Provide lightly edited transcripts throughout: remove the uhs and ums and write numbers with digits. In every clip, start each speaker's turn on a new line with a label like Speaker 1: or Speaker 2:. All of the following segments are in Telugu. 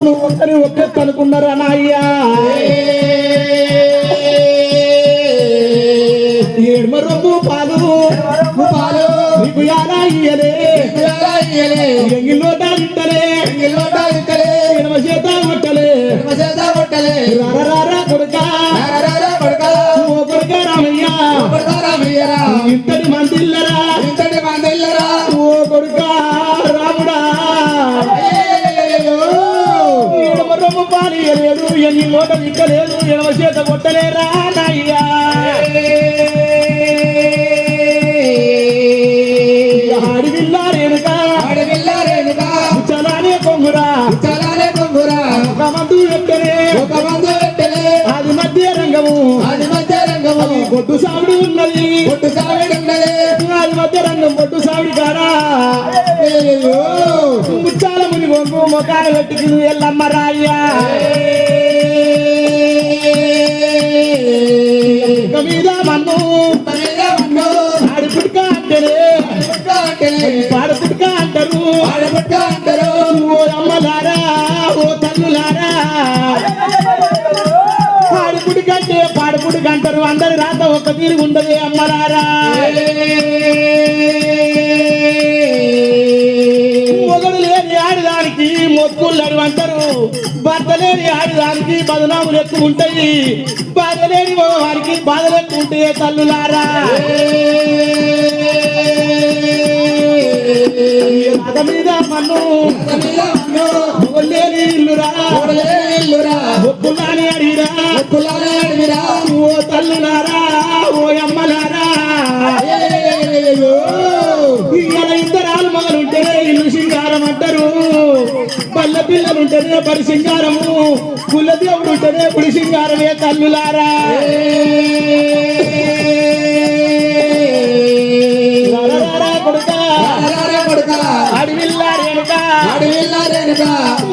Speaker 1: ఒక్కరి అనుకున్నారా నాయ్యా ఏడ్మ రొమ్ము పాలు నీకు ఎలా ఇయ్యలే ఎంగిలో డాలిట్టలే ఎడమ చేత కొట్టలే రారా కొడుకా ఓ కొడుక రామయ్య ఇంతటి మందిల్లరా ఓ కొడుక రాముడా ఎడమ రొమ్ము పాలు ఇయ్యలేదు ఎంగిలో డాలిట్టలేదు ఎడమ చేత కొట్టలేరా నాయ్యా చలానే కొంగురా ఒక మందు పెట్టలే అది మధ్య రంగము బొట్టు సావిడి ఉన్నది అది మధ్య రంగం బొట్టు సావిడి కాడా ముచ్చాల ముని కొంగు మొకాల పెట్టుకు ఎల్లమ్మ రాయ్యా మీద మన్ను ఆడి పుట్క అంటేనే పాడ పుట్క అంటారు ఓ అమ్మలారా ఓ తల్లులారా ఆడిపుడికంటే పాడుపుడికి అంటారు అందరి రాత ఒక్క తీరు ఉండదు అమ్మలారా మొగడు లేని ఆడదానికి మొక్కుళ్ళు అంటారు భర్త లేని ఆడదానికి బదనాములు ఎక్కువ ఉంటాయి బాధ లేని వారికి బాధలు ఎక్కువ ఉంటాయి తల్లులారా మీద మన్ను లేని ఇల్లురా ఒప్పులాని అడిగిరా ఓ తల్లులారా ఓ అమ్మలారా ఇలా ఇద్దరాలు మొదలుంటేనే ఇల్లు సింగారం అంటారు పల్ల పిల్లలుంటేనే పరి సింగారము కుల దేవుడు ఉంటేనే పుడి సింగారమే తల్లులారా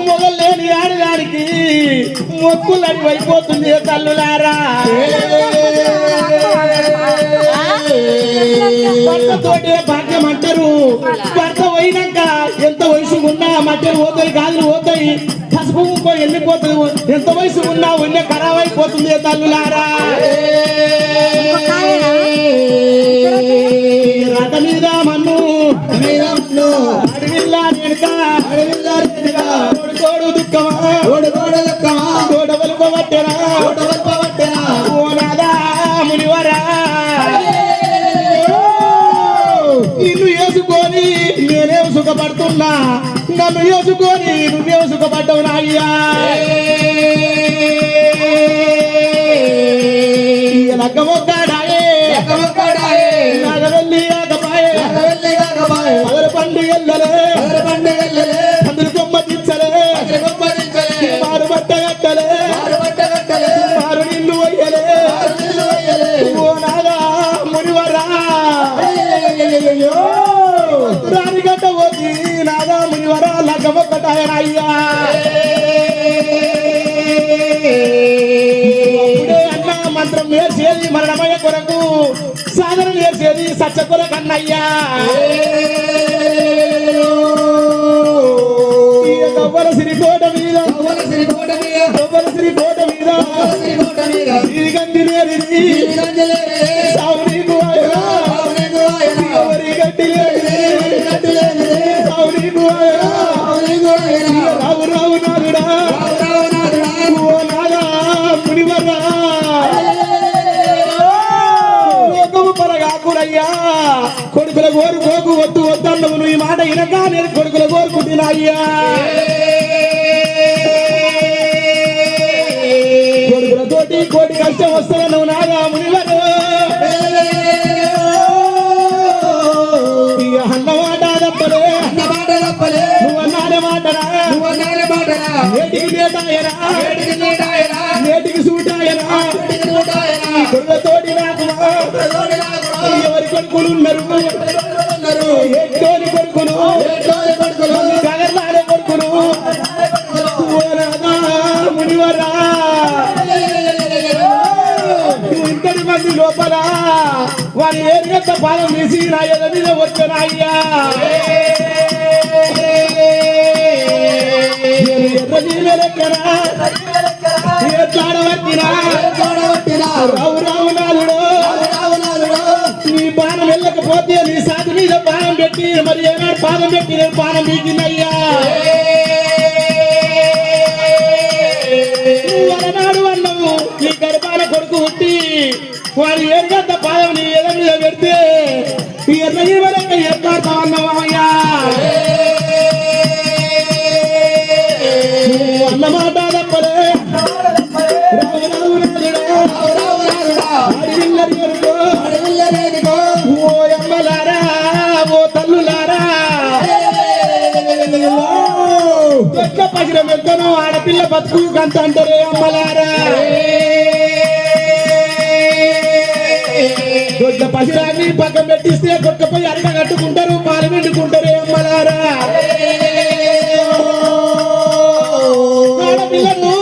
Speaker 1: మొదలేని ఆడదానికి మొక్కులని అయిపోతుంది తల్లులారా భర్తతోటే భాగ్యం అంటారు భర్త పోయినాక ఎంత వయసు ఉన్నా మధ్యలో పోతాయి గాజులు పోతాయి పసుపు ముక్కో వెళ్ళిపోతుంది ఎంత వయసు ఉన్నా ఉన్నే ఖరాబ్ అయిపోతుంది తల్లులారా రథ మీద మన్ను అడవిల్లా తోడు దుఃఖమా తోడవలుపబట్టెనా ఓ నాదా మునివరా నిన్ను వేసుకొని నేనే సుఖపడుతున్నా నన్ను వేసుకొని నువ్వే సుఖపడ్డావు నాయ్యా లగ్గమొక్కాడాయే నాగవెల్లి ఆగపాయే అదర పండు ఎల్లలే అందరి కొమ్మ తీర్చలే మారు బట్ట కట్టలే మారు నిల్లు వయ్యలే ఓ నాగా మునివరా రాని గట్ట పోతి నాగా మునివరా లగ్గమొక్కటాయనయ్యా మంత్రం నేర్చేది మరణమయ కొరకు సాధన నేర్చేది సత్య కొరకు అన్నయ్యా సిరి కోట మీద శ్రీ కోట మీద గంది లేని సావునీకు ఎవరి గట్టి లేని సావునీకు రావు రావు నాదుడా ఓ నాగా మునివర్రా పరగాకురయ్యా కొడుకుల గోరు కోకు వద్దు వద్దన్నవు నువ్వు ఈ మాట వినక నేను కొడుకుల కోరుకుంటున్నాయ్యా కొడుకులతోటి కోటి కష్టం వస్తావు నువ్వు నాగా మునివరు అన్నమాట తప్పలే నువ్వు అన్నాడే మాటరా నేటికి నేటాయరా నేటికి సూటాయరా కొడుకులతోటి రాకుమా ఎవరి కొడుకులు ఉన్నారు ఎట్టోని కొడుకులు కగర్లాడే కొడుకులు మునివరా ఇంతటి మంది లోపల వారి ఏరియంత పాలన తీసి నా ఎద మీద వచ్చానయ్యా జీవెలెక్కరా ఎట్లాడబట్టినా రావు రావు నాలుడు నీ బాణం వెళ్ళకపోతే నీ సాధు మీద బాణం పెట్టి మరి ఏనాడు పాదం పెట్టి నేను బాణం పీకిందయ్యా అలనాడు అన్నము నీ గర్భాన కొడుకు ఉట్టి వారి ఏడుగంట పాదం నీ ఎద మీద పెడితే ఎర్ర జీవలెక్క ఎట్లాడతా అన్నమయ్యా అన్నమాట తప్పలే ఓ అమ్మలారా ఓ తల్లులారా పెద్ద పగిరం ఎంతనో ఆడపిల్ల బతుకు కంత అంటారే అమ్మలారా దొడ్డ పసిరాన్ని పక్కన పెట్టిస్తే కొట్టపోయి అడ్డ కట్టుకుంటారు పాలు పెట్టుకుంటారే అమ్మలారా ఆడపిల్లను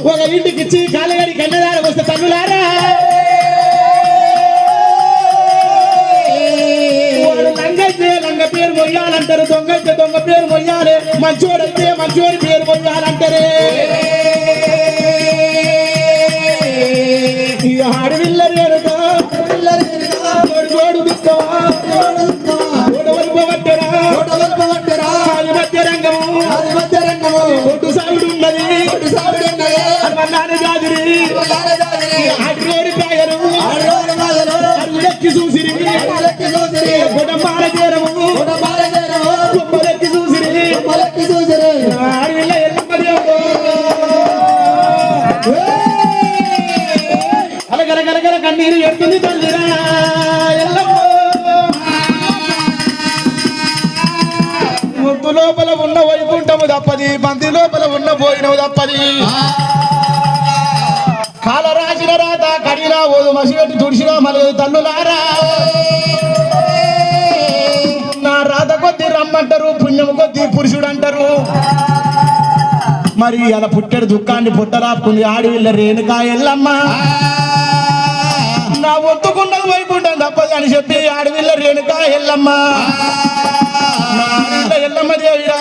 Speaker 1: ఒక ఇంటికి ఇచ్చి కాలగడి కన్నదార వస్తే తల్లులారా లంగైతే లంగ పేరు మొయ్యాలంటారు దొంగ అయితే దొంగ పేరు మొయ్యాలి మంచోడైతే మంచోడి పేరు మొయ్యాలంటారే ఆడవిల్ల రేరుగా జోడు మధ్య రంగము ఒడ్డు సాగుడు ఉన్నది అన్నాను జాదిరి ఆడి ప్రాయలు అడుగులెక్కి చూసిరి గుడమాల చేరము గుమ్మలెక్కి చూసిరి ఆడవిల్ల ఎల్లమ్మ దేవుడు అలగలగలగల కన్నీరు ఎడుతుంది తల్లిరా ఎల్లమ్మ ముద్దు లోపల ఉన్న వైకుంఠము తప్పది బంతి లోపల ఉన్న పోయినవు తప్పది కాల రాసిన రాత కడిలా ఓదు మసిగట్టి తుడిసినా మళ్ళీ తల్లులారా నా రాత కొద్ది రమ్మంటారు పుణ్యం కొద్ది పురుషుడు అంటారు మరి అలా పుట్టెడు దుఃఖాన్ని పుట్టరాపుకుంది ఆడివిల్ల రేణుకా ఎల్లమ్మ నా ఒత్తుకున్నది వైకుంఠం తప్పది అని చెప్పి ఆడవిల్ల రేణుకా ఎల్లమ్మ ఎల్లమ్మ దేవిరా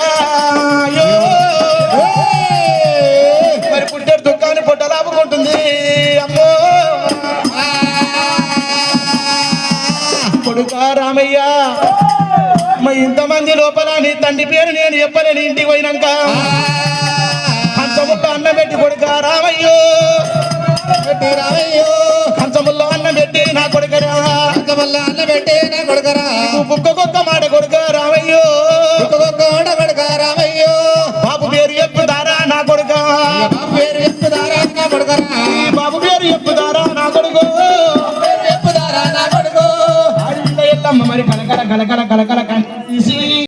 Speaker 1: మరి పుట్టేడు దుఃఖాన్ని పుట్టలాపుకుంటుంది అమ్మో కొడుకా రామయ్య మరి ఇంతమంది లోపల నీ తండ్రి పేరు నేను చెప్పలేని ఇంటికి పోయినాక కంచముల్లో అన్నం పెట్టి కొడుకా రామయ్యో కంచముల్లో అన్నం పెట్టి నా కొడుకరా అన్నం పెట్టి నా కొడుకరా కుక్క మాట కొడుక రామయ్యో రామయ్యో బాబు పేరు చెప్పుదారా నా కొడుక పేరు చెప్పుదారా నా కొడుకరా బాబు పేరు చెప్పుదారా నా కొడుకు చెప్పుదారా నా కొడుకు ఎల్లమ్మ మరి కలకల కలకల కలకల